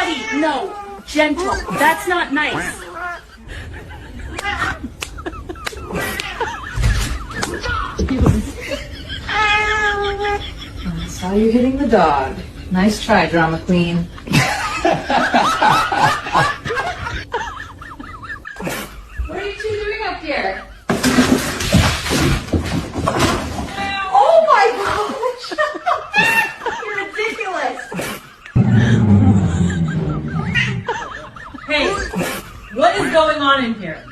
Buddy, no. Gentle. That's not nice. I saw you hitting the dog. Nice try, drama queen. What are you two doing up here? Oh my gosh! You're ridiculous! Hey, what is going on in here?